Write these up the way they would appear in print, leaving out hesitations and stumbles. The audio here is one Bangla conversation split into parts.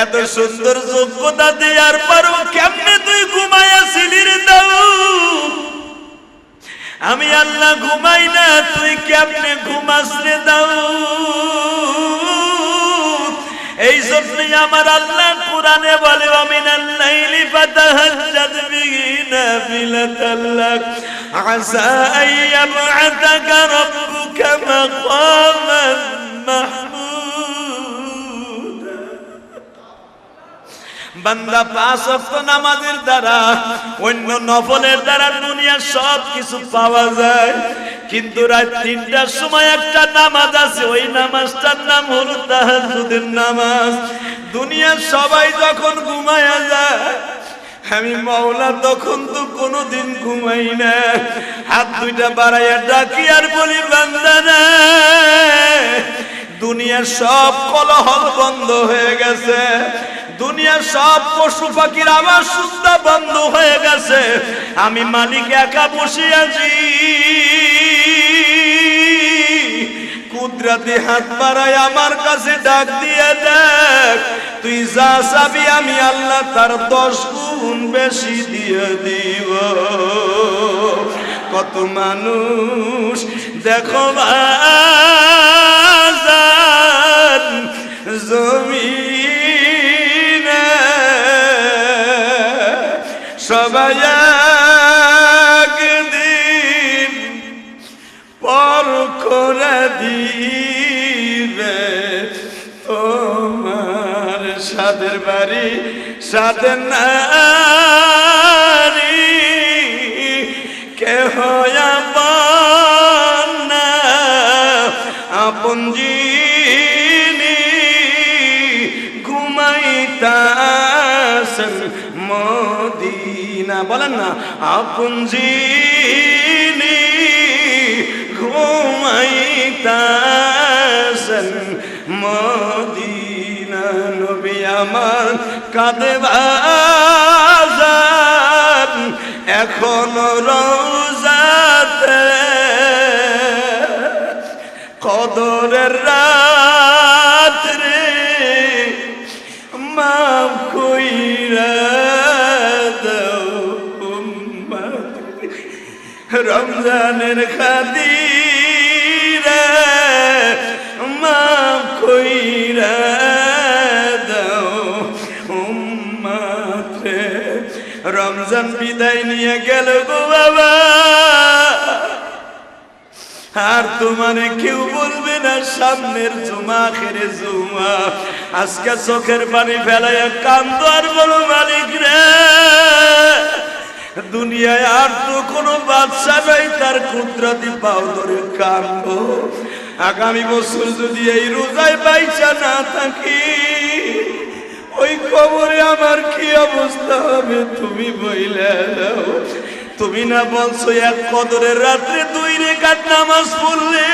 এত সুন্দর যোগ্যতা দেওয়ার পরও কেমনে তুই ঘুমাইয়াছিলি রে দাউদ? আমি আল্লাহ ঘুমাই না, তুই কেমনে ঘুমাস রে দাউদ? এই জন্যই আমার আল্লাহ কোরআনে বলে ওয়ামিনাল লাইলি ফাতাহাজ্জাদ বিহি নাফিলাতাল লাক আসা আইয়াবআতাকা রাব্বুকা মাকামান মাহমুদা। বান্দা 5 ওয়াক্ত নামাজের দ্বারা অন্য নফলের দ্বারা দুনিয়ার সব কিছু পাওয়া যায়, কিন্তু রাত 3টার সময় একটা নামাজ আছে, ওই নামাজটার নাম হলো তাহাজ্জুদের নামাজ। দুনিয়ার সবাই যখন ঘুমায়া যায়, আমি মাওলা তখন তো কোনোদিন ঘুমাই না। হাত দুইটা বাড়াইয়া ডাকি আর বলি বান্দা না, দুনিয়ার সব কোলাহল বন্ধ হয়ে গেছে, দুনিয়ার সব পশু পাখির আওয়াজ শুনতে বন্ধ হয়ে গেছে, আমি মালিক একা বসে আছি। কুদরতি হাত বাড়ায় আমার কাছে ডাক দিয়ে দেখ, তুই যা চাবি আমি আল্লাহ তার 10 গুণ বেশি দিয়ে দিব। কত মানুষ দেখো বাজার জমিনে সবাই একদিন পর করে দিবে তোমার সাদের বাড়ি সাদের নারী কেহ আপন না, আপন যিনি ঘুমাইতাছেন মদিনা, বলেন না আপন যিনি ঘুমাইতাছেন মদিনা। নবী আমার কাঁদে বাজার এখনো রওজাতে, কদরের রাত্রে মাফ কইরা দাও উম্মত, রমজানের খাতিরে মাফ কইরা দাও উম্মত রে। রমজান বিদায় নিয়ে গেল গো বাবা, আর তোমারে কেউ বলবে না সামনের জুমা আখেরে জুমা। আজকে চোখের পানি ফেলাইয়া কান্দো আর বলো মালিক রে, দুনিয়ায় আর তো কোনো বাদশা নাই, তার কুদরতি পাও ধরে কান্দো। আগামী বছর যদি এই রোজায় বাইচা না থাকি, ওই কবরে আমার কি অবস্থা হবে তুমি বইলে দাও। তুমি না বলছো এক কদরের রাত্রে 2 রাকাত নামাজ পড়লে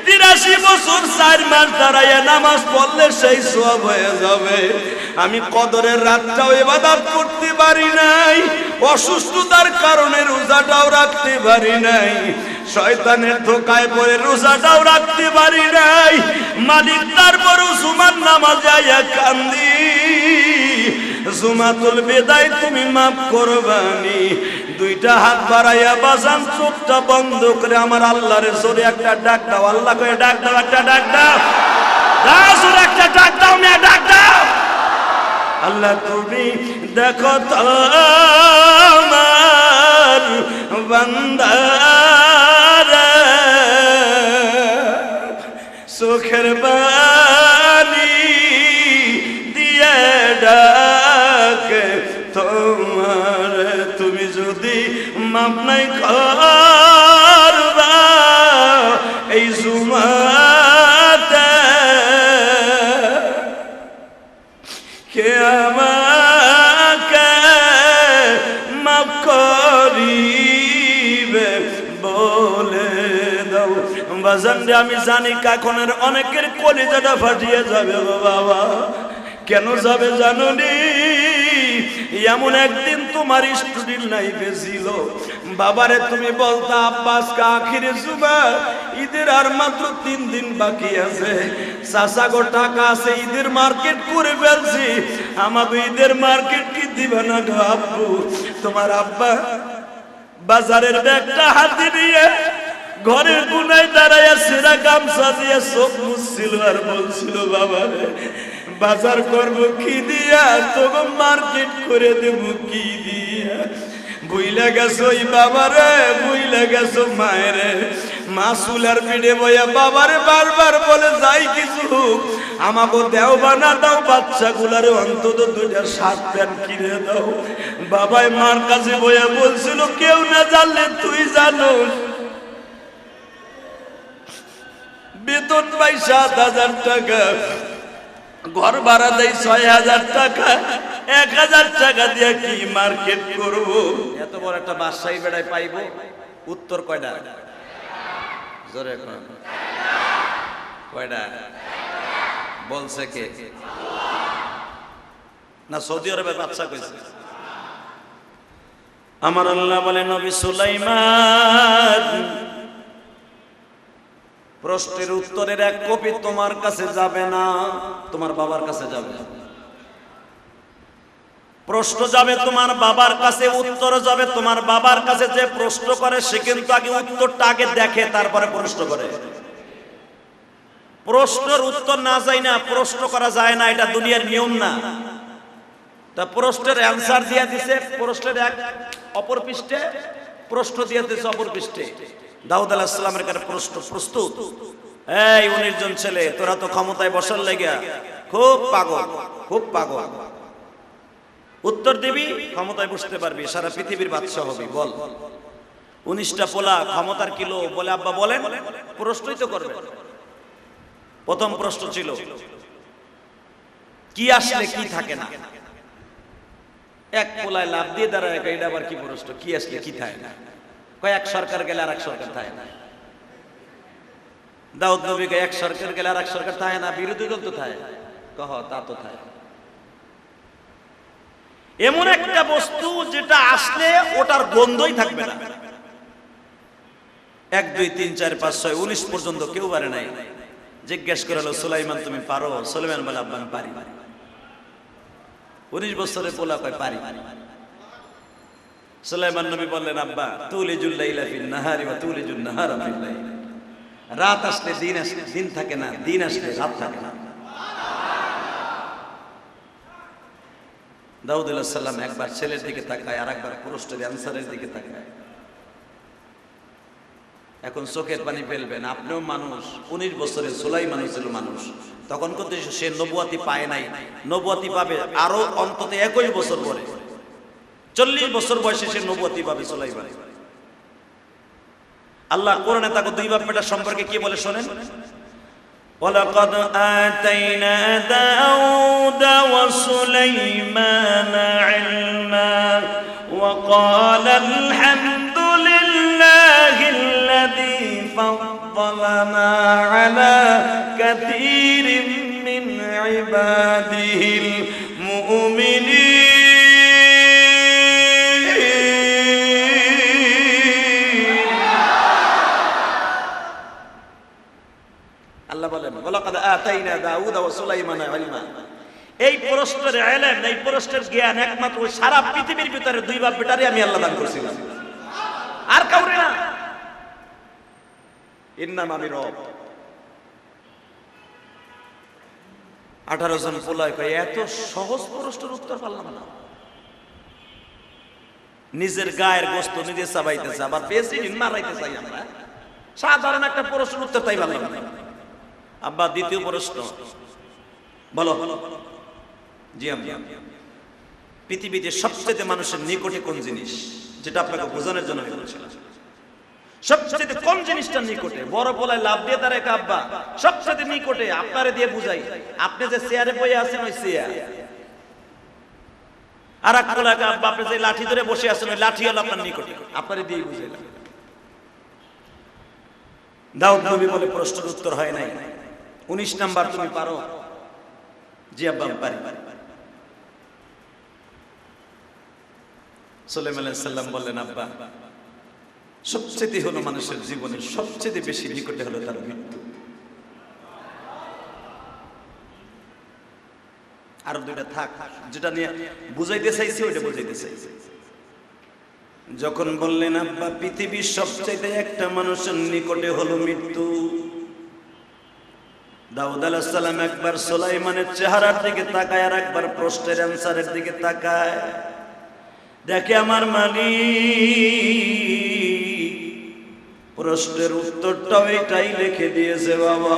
83 বছর 4 মাস দাঁড়াইয়া নামাজ পড়লে সেই সওয়াব হয়ে যাবে। আমি কদরের রাতটাও ইবাদত করতে পারি নাই, অসুস্থতার কারণে রোজাটাও রাখতে পারি নাই, শয়তানের ধোকায় পড়ে রোজাটাও রাখতে পারি নাই। মালিক তারপরও জুমার নামাজে আইয়া কান্দি, জুমাতুল বিদায় তুমি মাফ করবানি। 2টা হাত বাড়াইয়া বাজান চোখটা বন্ধ করে আমার আল্লাহর জোরে একটা ডাক দাও। আল্লাহ কয়ে ডাক দাও, একটা ডাক দাও, জোরে একটা ডাক দাও, মেয়ে ডাক দাও। আল্লাহ তুমি দেখো তো আমার বান্দারা, চোখের পানি দিয়ে ডাকে তোমার, তুমি যদি মাপ নাই করবা এই জুমাতে, কে আমাকে মাপ করিবে বলে দাও। বাজান রে, আমি জানি কাকনের অনেকের কলিজাটা ফাটিয়ে যাবে বাবা। কেন যাবে জানো নি? এমন একদিন তোমার স্টুডেন্ট লাইফে ছিল, বাবারে তুমি বলতা আব্বাস কা আখিরে জুমা ঈদের আর মাত্র 3 দিন বাকি আছে। চাচা গো টাকা আছে, ঈদের মার্কেট করে ফেলছি, আমাকে ঈদের মার্কেট কি দিবা না গো আব্বু? তোমার আব্বা বাজারের ব্যাগটা হাতে নিয়ে ঘরের কোনায় দাঁড়াইয়া সেরা গামছা দিয়ে চোখ মুছছিল আর বলছিল, বাবা রে বাজার করবো কি দিয়া, তোকে মার্কেট করে দেবো কি দিয়া? বুইলা গেছো ওই বাবারে, বুইলা গেছো মায়েরে। মা চুলার পিঠে বইয়া বাবারে বারবার বলে, যাই কিছু আমাকে দেও বা না দাও, বাচ্চাগুলারে অন্তত 2টা শার্ট প্যান্ট কিনে দাও। বাবাই মার কাছে বইয়া বলছিল, কেউ না জানলে তুই জানোস, বেতন পাই 7,000 টাকা, ঘর ভাড়া দেয় 6,000 টাকা, 1,000 টাকা দিয়ে কি মার্কেট করব? এত বড় একটা বাদশাহী বেড়ায় পাইব? উত্তর কয়টা? জোরে কয়টা বলছে কে? না সৌদি আরবের বাদশা কইছে? আমার আল্লাহ বলে, নবী সুলাইমান প্রশ্নের উত্তরের 1 কপি তোমার কাছে যাবে না, তোমার বাবার কাছে যাবে। প্রশ্ন যাবে তোমার বাবার কাছে, উত্তর যাবে তোমার বাবার কাছে। যে প্রশ্ন করে সে কিন্তু আগে উত্তরটা আগে দেখে, তারপরে প্রশ্ন করে। প্রশ্নের উত্তর না যায় না, প্রশ্ন করা যায় না, এটা দুনিয়ার নিয়ম না। তা প্রশ্নের অ্যান্সার দিয়ে দিছে, প্রশ্নের অপর পৃষ্ঠে প্রশ্ন দিয়ে দিছে, অপর পৃষ্ঠে দাউদ আলাইহিস সালামের কাছে প্রশ্ন প্রস্তুত। এই 19 জন ছেলে, তোরা তো ক্ষমতায় বসার লেগা খুব পাগল, খুব পাগল। উত্তর দিবি, ক্ষমতায় বসতে পারবি, সারা পৃথিবীর বাদশা হবি। বল 19টা পোলা ক্ষমতার কিলো বলে, আব্বা বলেন। প্রশ্নই তো করবে। প্রথম প্রশ্ন ছিল, কি আসলে কি থাকে না? এক পোলায় লাভ দিয়ে দাঁড়ায়, এটা আবার কি প্রশ্ন? কি আসলে কি থাকে না? এক সরকার গেলে আর এক সরকার থাকে না। দাউদ নবীকে এক সরকার গেলে আর এক সরকার থাকে না, বিরোধী দল তো থাকে। কহ তা তো থাকে। এমন একটা বস্তু যেটা আসলে ওটার গন্ধই থাকবে না। 1 2 3 4 5 6 19 পর্যন্ত কেউ পারে নাই। জিজ্ঞেস করলো, সুলাইমান তুমি পারো? সুলাইমান বলে, আব্বা আমি পারি। 19 বছরের পোলা কয় পারি। সুলাইমান নবী বললেন, আব্বা তুলিজুল লাইলা ফিন নাহারি ওয়া তুলিজুন নাহারা ফিল লাইল। রাত আসলে দিন আসলে দিন থাকে না, দিন আসলে রাত থাকে না। দাউদ আলাইহিস সালাম একবার ছেলের দিকে তাকায়, আর একবার প্রশ্নের অ্যানসারের দিকে তাকায়। এখন চোখের পানি ফেলবেন, আপনিও মানুষ। 19 বছরের সুলাইমান ছিল মানুষ। তখন কিন্তু সে নবুয়াতি পায় নাই, নবুয়াতি পাবে আরো অন্তত 21 বছর পরে। 40 বছর বয়সে সে নবুয়াতি পাবে সুলাইমান। আল্লাহ কোরআনে তাকে 2 বাপ বেটা সম্পর্কে কি বলে শোনেন। ওয়ালাকাদ আতাইনা দাউদ ওয়া সুলাইমানা ইলমা ওয়া ক্বালা আলহামদুলিল্লাহিল্লাযী ফাদ্দালানা আলা কাসীরিন মিন ইবাদিহিল মুমিনিন। এই প্রশ্নের ইলম, এই প্রশ্নের জ্ঞান একমাত্র সারা পৃথিবীর ভিতরে 2 বাপ বেটারে আমি আল্লাহ দান করেছিলাম, আর কাউরে না। এর নাম আমি রব। 18 জন পোলায় কয়, এত সহজ প্রশ্নের উত্তর পারলাম না। নিজের গায়ের গোশত নিজে চাবাইতেছে, আবার প্রেসিডেন্ট মারাইতে চাই আমরা। সাধারণ একটা প্রশ্নের উত্তর তাই পারলাম না। আব্বা দ্বিতীয় প্রশ্ন বলো। জি আব্বা, পৃথিবীতে সবচেয়ে মানুষের নিকটে কোন জিনিস? যেটা আপনাকে বোঝানোর জন্য আমি বলছিলাম। সবচেয়ে কোন জিনিসটা নিকটে? বড় পোলায় লাভ দিয়ে তার একা আব্বা সবচেয়ে নিকটে। আপনারে দিয়ে বুঝাই, আপনি যে চেয়ারে বসে আছেন ওই চেয়ার, আর এক পোলায় আব্বা আপনি যে লাঠি ধরে বসে আছেন ওই লাঠি হলো আপনার নিকটে, আপনারে দিয়ে বুঝাইলাম। দাউদ নবী বলে, প্রশ্নের উত্তর হয় নাই। 19 নাম্বার তুমি পারো? জি আব্বা পারি। সুলাইমান আলাইহিস সালাম বললেন, আব্বা সবচেয়ে হলো মানুষের জীবনের সবচেয়ে বেশি নিকটে হলো তার মৃত্যু। আর দুইটা থাক, যেটা নিয়ে বুঝাইতে চাইছি ওইটা বুঝাইতে চাইছি। যখন বললেন আব্বা পৃথিবীর সবচেয়ে একটা মানুষের নিকটে হলো মৃত্যু, দাউদ আলাইহিস সালাম একবার সুলাইমানের চেহারার দিকে তাকায় আর একবার প্রশ্নের অ্যানসারের দিকে তাকায়, দেখে আমার প্রশ্নের উত্তরটাও এটাই লিখে দিয়েছে বাবা।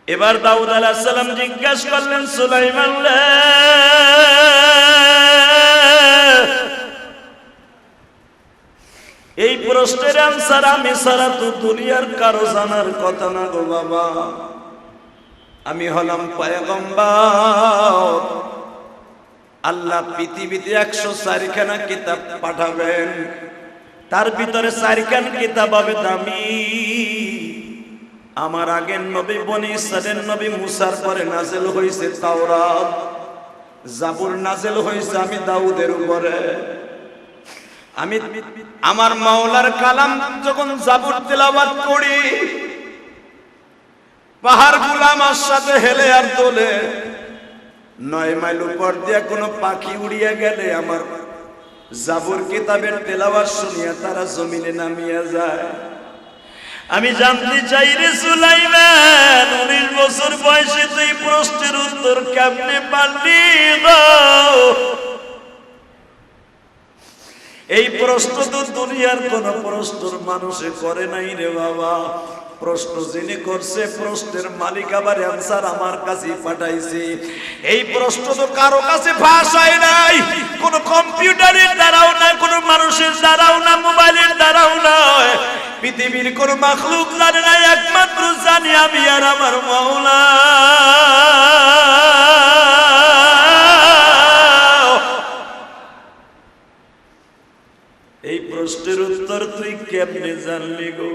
এবার দাউদ আলাইহিস সালাম জিজ্ঞাসা করলেন, সুলাইমান রে, এই প্রশ্নের অ্যানসার আমি ছাড়া তো দুনিয়ার কারো জানার কথা না গো বাবা। আমি হলাম পয়গম্বর, আল্লাহ পৃথিবীতে 104 খানা কিতাব পাঠাবেন, তার ভিতরে 4 খানা কিতাব হবে দামি। আমার আগের নবী বনি ইসরাইলের নবী মুসার পরে নাযিল হয়েছে তাওরাত, জাবুর নাযিল হয়েছে আমি দাউদের উপরে। আমি আমার মাওলার কালাম যখন জাবুর তেলাওয়াত করি, পাহাড়গুলো আমার সাথে হেলে আর তোলে। 9 মাইল উপর দিয়ে কোনো পাখি উড়িয়া গেলে আমার জাবুর কিতাবের তেলাওয়াত শুনিয়া তারা জমিনে নামিয়া যায়। আমি জানতে চাই রে সুলাইমান, 19 বছর বয়সে তুই প্রশ্নের উত্তর কেমনে পারলি গো? এই প্রশ্ন তো দুনিয়ার কোন প্রশ্নের মানুষে করে নাই রে বাবা। প্রশ্ন যিনি করছে প্রশ্নের মালিক আবার অ্যানসার আমার কাছে পাঠাইছে। এই প্রশ্ন তো কারো কাছে ফাঁস হয় নাই, কোন কম্পিউটারের দ্বারাও না, কোন মানুষের দ্বারাও না, মোবাইলের দ্বারাও নয়, পৃথিবীর কোন মাখলুক জানে না, একমাত্র জানি আমি আর আমার মাওলা। এই প্রশ্নের উত্তর তুই কেমনে জানলি গো?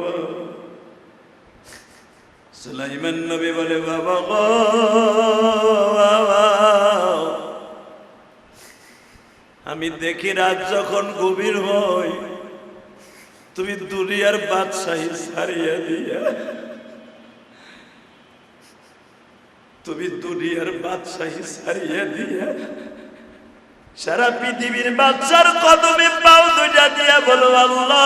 সুলাইমান নবী বলে, বাবা গো বাবা, আমি দেখি রাত যখন গভীর হয় তুমি দুনিয়ার বাদশাহী ছাড়িয়ে দিয়া, তুমি দুনিয়ার বাদশাহী ছাড়িয়ে দিয়া সারা পৃথিবীর বাচ্চার কদমে পাও দুইটা দিয়া বলো আল্লাহ,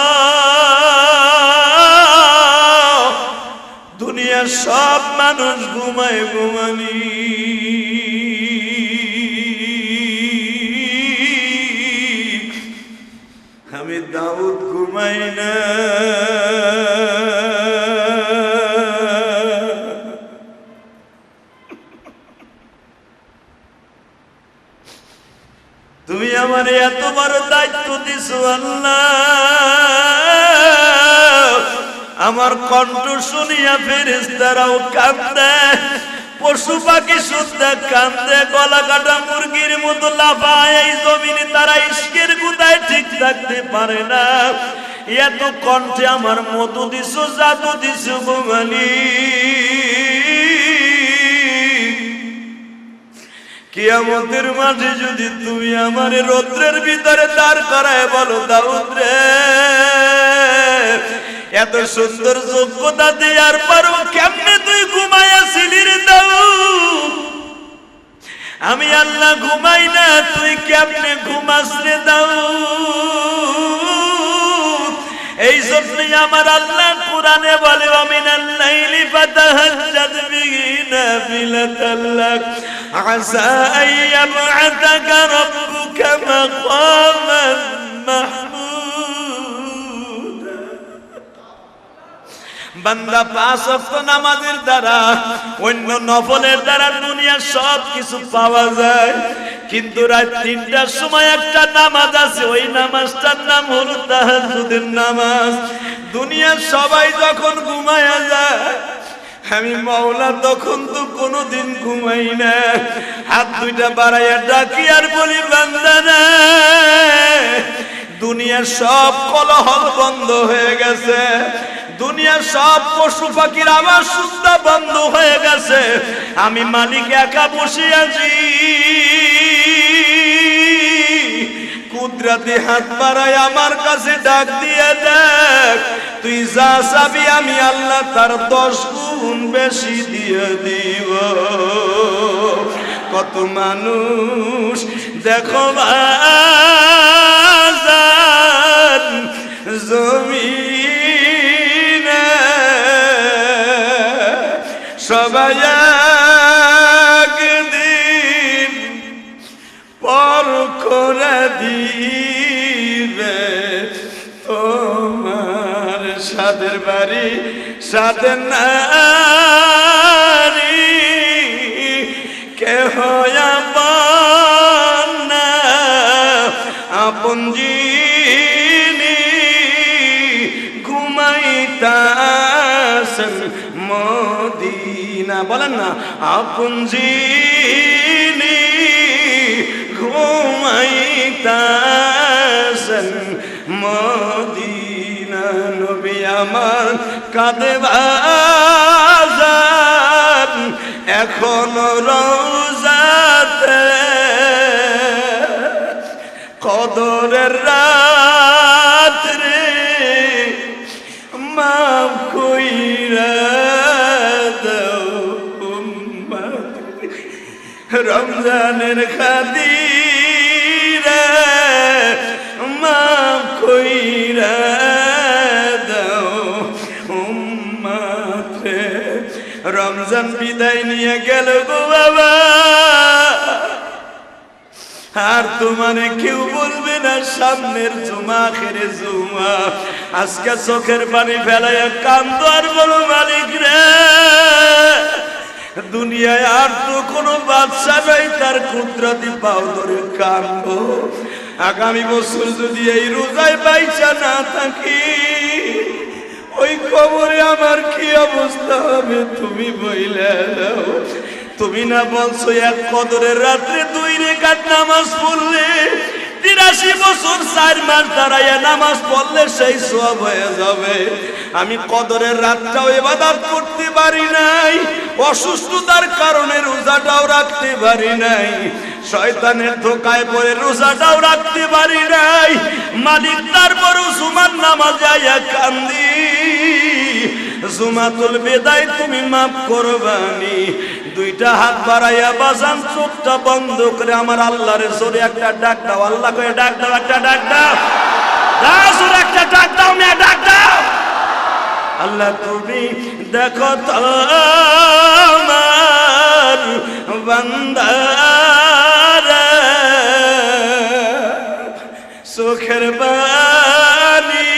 দুনিয়ার সব মানুষ ঘুমায় ঘুমানি, আমি দাউদ ঘুমাই না। তুমি আমার এত বড় দায়িত্ব দিছো আল্লাহ, আমার কণ্ঠ শুনিয়া ফেরেশতারাও কাঁদে, পশু পাখি শুদ্ধা কাঁদে, গলা কাটা মুরগির মতো লাফায় এই জমিনে, তারা ইশকের গুদায় ঠিক থাকতে পারে না। এত কণ্ঠে আমার মধু দিছো, জাদু দিছো গো মালিক। কিয়ামতের মাঠে যদি তুমি আমার রৌদ্রের ভিতরে দাঁড় করায় বলো, দাউদ রে, এত সুন্দর যোগ্যতা দেওয়ার পরও কেমনে তুই ঘুমাইয়াছিলি রে দাউদ? আমি আল্লাহ ঘুমাই না, তুই কেমনে ঘুমাস রে দাউদ? এই জন্যই আমার আল্লাহ কোরআনে বলে, ওয়ামিনাল লাইলি ফাতাহাজ্জাদ বিহি নাফিলাতাল লাক আসা আন ইয়াবআসাকা রাব্বুকা মাকামান মাহমুদা। বান্দা 5 ওয়াক্ত নামাজের দ্বারা, অন্য নফলের দ্বারা দুনিয়ার সব কিছু পাওয়া যায়, কিন্তু রাত 3টার সময় একটা নামাজ আছে, ওই নামাজটার নাম হলো তাহাজ্জুদের নামাজ। দুনিয়ার সবাই যখন ঘুমায়া যায়, আমি মাওলা তখন তো কোনোদিন ঘুমাই না। হাত দুইটা বাড়াইয়া ডাকি আর বলি, বান্দা না, দুনিয়ার সব কোলাহল বন্ধ হয়ে গেছে, দুনিয়ার সব পশু পাখির আওয়াজ শুনতে বন্ধ হয়ে গেছে, আমি মালিক একা বসে আছি। কুদরতি হাত বাড়ায় আমার কাছে ডাক দিয়ে দেখ, তুই যা চাবি আমি আল্লাহ তার 10 গুণ বেশি দিয়ে দিব। কত মানুষ দেখো বাজার জমিনে সবাই একদিন পর করে দিবে। তোমার সাদের বাড়ি সাদের নারী কেহ আপন না, আপন যিনি ঘুমাইতাছেন মদিনা, বলেন না, আপন যিনি ঘুমাইতাছেন মদিনা। নবী আমার কাঁদে বাজার এখনো রওজাতে, কদরের রাত্রে মাফ কইরা দাও উম্মত, রমজানের খাতিরে মাফ কইরা দাও উম্মত। রমজান বিদায় নিয়ে গেল গো বাবা, আর তোমারে কেউ বলবে না সামনের জুমা আখেরে জুমা। আজকে চোখের পানি ফেলাইয়া কান্দো আর বলো মালিক রে, দুনিয়ায় আর তো কোনো বাদশা নাই, তার কুদরতি পাও ধরে কান্দো। আগামী বছর যদি এই রোজায় বাইচা না থাকি, ওই কবরে আমার কি অবস্থা হবে তুমি বইলে দাও। তুমি না বলছো এক কদরের রাত্রে 2 রাকাত নামাজ পড়লে 83 বছর 4 মাস দাঁড়াইয়া নামাজ পড়লে সেই সওয়াব হয়ে যাবে। আমি কদরের রাতটাও ইবাদত করতে পারি নাই, অসুস্থতার কারণে রোজাটাও রাখতে পারি নাই, শয়তানের ধোকায় পড়ে রোজাটাও রাখতে পারি নাই। মালিক তারপরও জুমার নামাজে আইয়া কান্দি, জুমাতুল বিদায় তুমি মাফ করবানি। 2টা হাত বাড়াইয়া বাজান চোখটা বন্ধ করে আমার আল্লাহরে জোরে একটা ডাক দাও। আল্লাহ কয়ে ডাক দাও, একটা ডাক দাও, জোরে একটা ডাক দাও, মেয়ে ডাক দাও। আল্লাহ তুমি দেখো তো আমার বান্দারা, চোখের পানি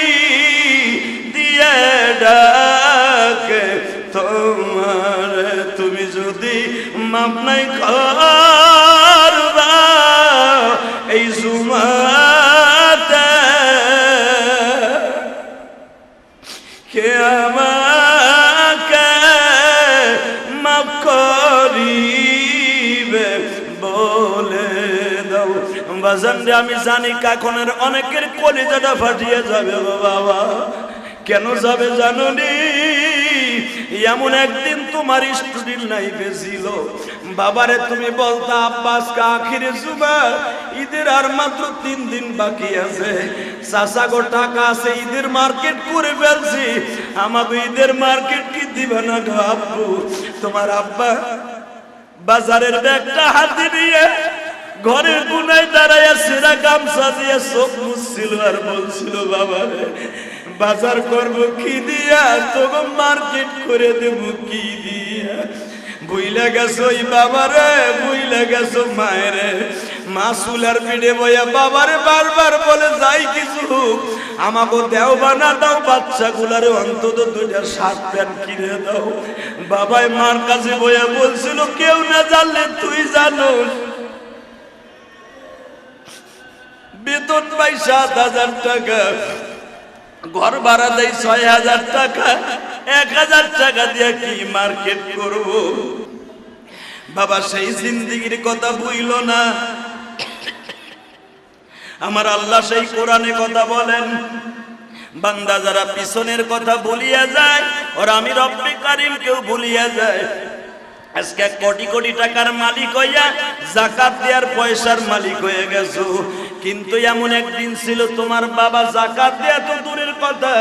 দিয়ে ডাকে তোমার, তুমি যদি মাপ নাই করবা এই জুমাতে, কে আমাকে মাপ করিবে বলে দাও। বাজান রে, আমি জানি কাকনের অনেকের কলিজাটা ফাটিয়ে যাবে বাবা। কেন যাবে জানো নি? এমন একদিন তোমার স্টুডেন্ট লাইফে ছিল, বাবারে তুমি বলতা আব্বাস কা আখিরে জুমা, ঈদের আর মাত্র 3 দিন বাকি আছে, চাচা গো টাকা আছে, ঈদের মার্কেট করে ফেলছি, আমাকে ঈদের মার্কেট কি দিবা না গো আব্বু? তোমার আব্বা বাজারের ব্যাগটা হাতে নিয়ে ঘরের কোনায় দাঁড়াইয়া সেরা গামছা দিয়ে চোখ মুছছিল আর বলছিল, বাবারে বাজার করব কি দিয়া, তোকে মার্কেট করে দেব কি দিয়া। বুইলা গেছো বাবারে, বুইলা গেছো মায়েরে। মাসুলার পিঠে বইয়া বাবারে বারবার বলে যাই কিছু আমাকে দেও বানা দাও, বাচ্চাগুলারে অন্তত 2টা শার্ট প্যান্ট কিনে দাও। বাবাই মার কাছে বইয়া বলছিল, কেউ না জানলে তুই জানোস, বেতন পাই 7,000 টাকা, ঘর ভাড়া দেয় 6,000 টাকা, 1,000 টাকা দিয়ে কি মার্কেট করব? বাবা সেই জিন্দেগির কথা বুইল না। আমার আল্লাহ সেই কোরআনে কথা বলেন, বান্দা যারা পিছনের কথা ভুলিয়া যায়, ওরা আমি রব্বে কারিম কেউ ভুলিয়া যায়। আজকে কোটি কোটি টাকার মালিক হইয়া যাকাত দেওয়ার পয়সার মালিক হয়ে গেছো, কিন্তু এমন একদিন ছিল তোমার বাবা যাকাত দেয়া তো দূরের কথা,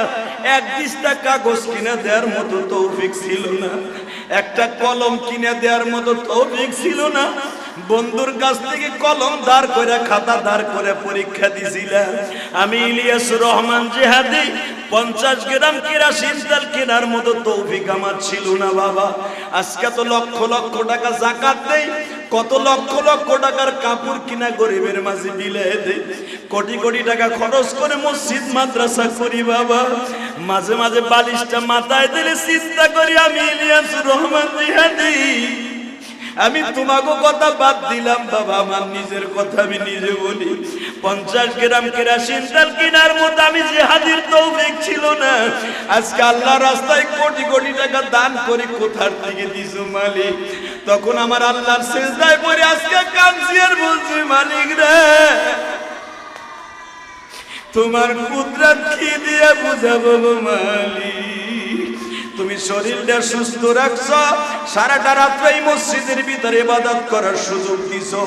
এক দিস্তা কাগজ কিনে দেওয়ার মতো তৌফিক ছিল না, একটা কলম কিনে দেওয়ার মতো তৌফিক ছিল না। বন্ধুর কাছ থেকে কলম ধার করে খাতা ধার করে পরীক্ষা দিছিলাম। আমি ইলিয়াসুর রহমান জিহাদি 50 গ্রাম কেরোসিন তেল কেনার মতো তৌফিক আমার ছিল না বাবা। আজকে তো লক্ষ লক্ষ টাকা যাকাত দেই, কত লক্ষ লক্ষ টাকার কাপড় কিনা গরিবের মাঝে বিলিয়ে দেই, কোটি কোটি টাকা খরচ করে মসজিদ মাদ্রাসা করি বাবা। মাঝে মাঝে বালিশটা মাথায় দিলে চিন্তা করি আমি ইলিয়াসুর রহমান জিহাদি, আমি তোমাকে কথা বাদ দিলাম বাবা, আমার নিজের কথা আমি নিজে বলি। 50 গ্রাম কেরোসিন তেল কেনার মতো আমি জিহাদির তৌফিক ছিল না। আজকে আল্লাহ রাস্তায় কোটি কোটি টাকা দান করে কোথার থেকে দিছো মালিক? তখন আমার আল্লাহর সিজদায় পড়ে আজকে কাঁদছি আর বলছি, মালিক রে তোমার কুদরত কি দিয়ে বুঝাবো মালিক? তুমি শরীরটা সুস্থ রাখছো, সারাটা রাত্রে এই মসজিদের ভিতরে ইবাদত করার সুযোগ দিছো,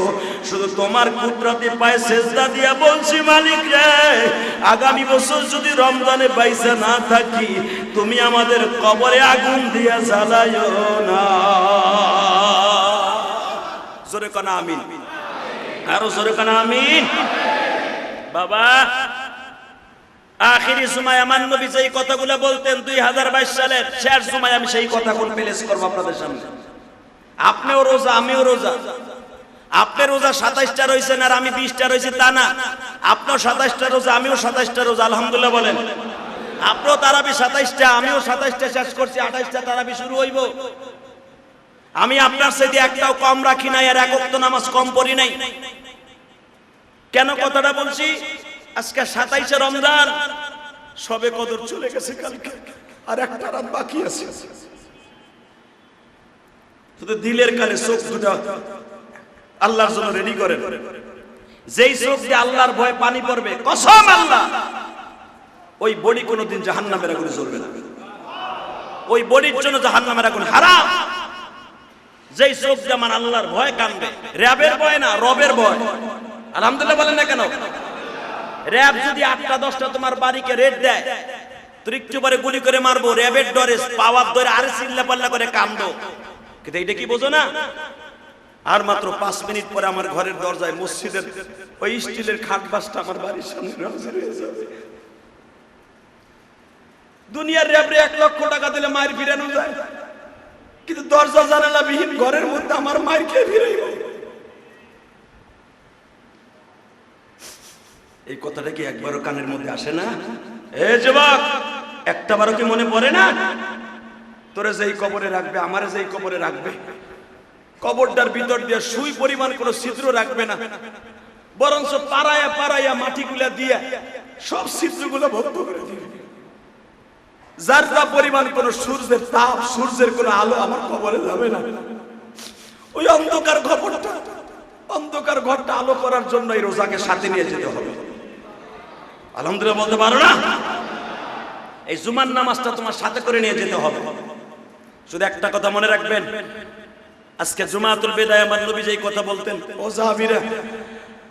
শুধু তোমার কুদরতে পায়ে সেজদা দিয়া বলছি মালিক রে, আগামী বছর যদি রমজানে বাইসা না থাকি, তুমি আমাদের কবরে আগুন দিয়া জ্বালাইও না। জোরে কানা আমিন, আরো জোরে কানা আমিন। বাবা আখিরি জুমায় আমার নবী যেই কথাগুলো বলতেন 2022 সালের শেষ জুমায় আমি সেই কথাগুলো পেশ করব আপনাদের সামনে। আপনিও রোজা আমিও রোজা, আপনি রোজা 27টা রয়েছেন আর আমি 20টা রয়েছি তা না, আপনিও 27টা রোজা আমিও 27টা রোজা, আলহামদুলিল্লাহ বলেন। আপনিও তারাবি 27টা আমিও 27টা শেষ করছি, 28টা তারাবি শুরু হইব। আমি আপনার সাথে একটাও কম রাখি নাই আর এক ওয়াক্ত নামাজ কম পড়ি নাই। কেন কথাটা বলছি? আজকে 27শে রমজান, সবে কদর চলে গেছে কালকে, আর একটা রাত বাকি আছে। শুধু দিলের কানে চোখ দুটো আল্লাহর জন্য রেডি করেন। যেই চোখ দিয়ে আল্লাহর ভয়ে পানি পড়বে, কসম আল্লাহ, ওই বডি কোনোদিন জাহান্নামের আগুনে জ্বলবে না, ওই বডির জন্য জাহান্নামের আগুন হারাম। যেই চোখ দিয়ে আমার আল্লাহর ভয় কাঁদবে, র‍্যাবের ভয় না, রবের ভয়। আলহামদুলিল্লাহ বলেন না কেন? র‍্যাব যদি 8টা 10টা তোমার বাড়িকে রেড দেয়, তুই একটু পরে গুলি করে মারবো, র‍্যাবের ডরে পাওয়ার ধরে আরে চিল্লা পাল্লা করে কান্দো, কিন্তু এইটা কি বোঝো না? আর মাত্র 5 মিনিট পরে আমার ঘরের দরজায় মসজিদের ওই স্টিলের খাট বাসটা আমার বাড়ির সামনে হাজির হয়ে যাবে। দুনিয়ার র‍্যাবরে 1 লক্ষ টাকা দিলে মায়ের ফিরানো যায়, কিন্তু দরজা জানালা বিহীন ঘরের মধ্যে আমার মায়ের কে ফিরাইব? এই কথাটা কি একবারও কানের মধ্যে আসে না? এ যুবক, একটাবারও কি মনে পড়ে না? তোরে যেই কবরে রাখবে, আমারে যেই কবরে রাখবে, কবরটার ভিতর দিয়ে সুই পরিমাণ কোনো ছিদ্র রাখবে না, বরঞ্চ পাড়ায়া পাড়ায়া মাটিগুলা দিয়ে সব ছিদ্রগুলো বন্ধ করে দিবে। যারটা পরিমাণ কোনো সূর্যের তাপ, সূর্যের কোনো আলো আমার কবরে যাবে না। ওই অন্ধকার ঘরটা আলো করার জন্য এই রোজাকে সাথে নিয়ে যেতে হবে। আলহামদুলিল্লাহ বলতে পারো না? এই জুমার নামাজটা তোমার সাথে করে নিয়ে যেতে হবে। শুধু একটা কথা মনে রাখবেন, আজকে জুমাতুল বিদায় আমার নবী যেই কথা বলতেন, ও সাহাবীরা,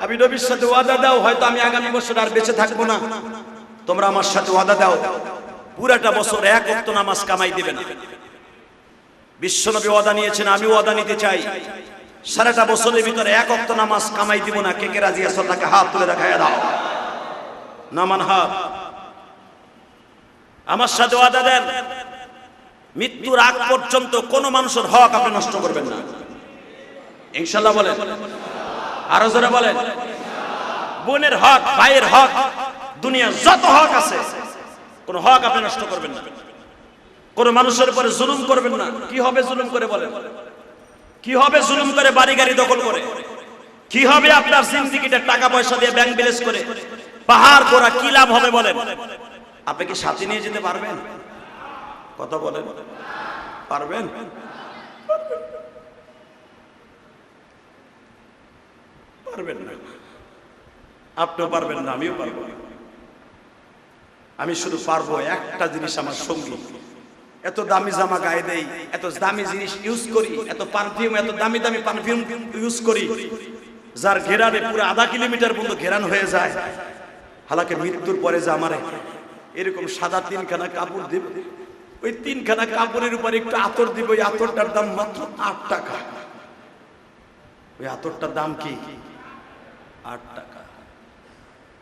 আমি নবীর সাথে ওয়াদা দাও, হয়তো আমি আগামী বছর আর বেঁচে থাকবো না, তোমরা আমার সাথে ওয়াদা দাও পুরাটা বছর 1 ওয়াক্ত নামাজ কামাই দিবে না। বিশ্বনবী ওয়াদা নিয়েছেন, আমি ওয়াদা নিতে চাই, সারাটা বছরের ভিতরে 1 ওয়াক্ত নামাজ কামাই দিব না। কে কে রাজি আছো? তাকে হাত তুলে দেখায় দাও, নামান হাত। আমার সাথে ওয়াদা দেন, মৃত্যুর আগ পর্যন্ত কোন মানুষের হক আপনি নষ্ট করবেন না, ইনশাআল্লাহ বলেন, আরো জোরে বলেন। বোনের হক, ভাইয়ের হক, দুনিয়া যত হক আছে, কোন হক আপনি নষ্ট করবেন না, কোন মানুষের উপরে জুলুম করবেন না। কি হবে জুলুম করে বলেন? কি হবে জুলুম করে বাড়ি গাড়ি দখল করে? কি হবে আপনার জিন্দেগিটা টাকা পয়সা দিয়ে ব্যাংক ব্যালেন্স করে পাহাড় করা? কি লাভ হবে বলেন? আপনি কি সাথে নিয়ে যেতে পারবেন? কথা বলেন, পারবেন? পারবেন না, আপনিও পারবেন না, আমিও পারবো না। আমি শুধু পারবো একটা জিনিস, আমার সঙ্গী, এত দামি জামা গায়ে দেই, এত দামি জিনিস ইউজ করি, এত পারফিউম, এত দামি দামি পারফিউম ইউজ করি, যার ঘেরানে পুরো আধা কিলোমিটার পর্যন্ত ঘেরান হয়ে যায়। হালাকে মৃত্যুর পরে যে আমারে এরকম সাদা 3খানা কাপড় দিব, ওই 3খানা কাপড়ের উপর একটু আতর দিব, ওই আতরটার দাম মাত্র 8 টাকা। ওই আতরটার দাম কি? 8 টাকা।